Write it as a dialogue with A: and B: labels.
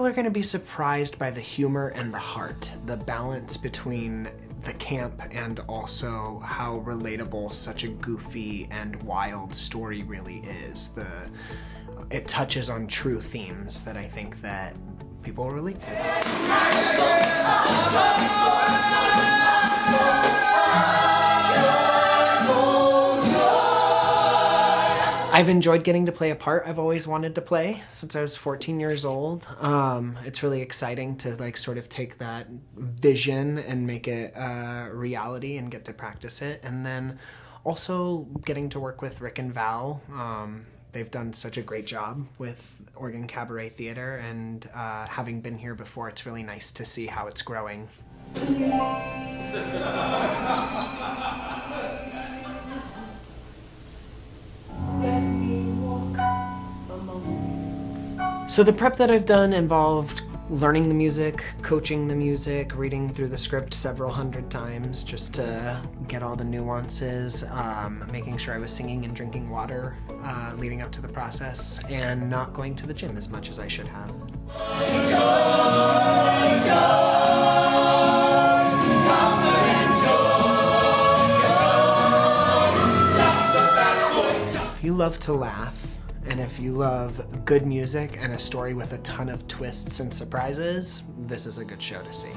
A: people are going to be surprised by the humor and the heart, the balance between the camp and also how relatable such a goofy and wild story really is. It touches on true themes that I think that people will relate to. I've enjoyed getting to play a part I've always wanted to play since I was 14 years old. It's really exciting to like sort of take that vision and make it a reality and get to practice it. And then also getting to work with Rick and Val. They've done such a great job with Oregon Cabaret Theater, and having been here before, it's really nice to see how it's growing. So the prep that I've done involved learning the music, coaching the music, reading through the script several hundred times just to get all the nuances, making sure I was singing and drinking water leading up to the process, and not going to the gym as much as I should have. If you love to laugh, and if you love good music and a story with a ton of twists and surprises, this is a good show to see.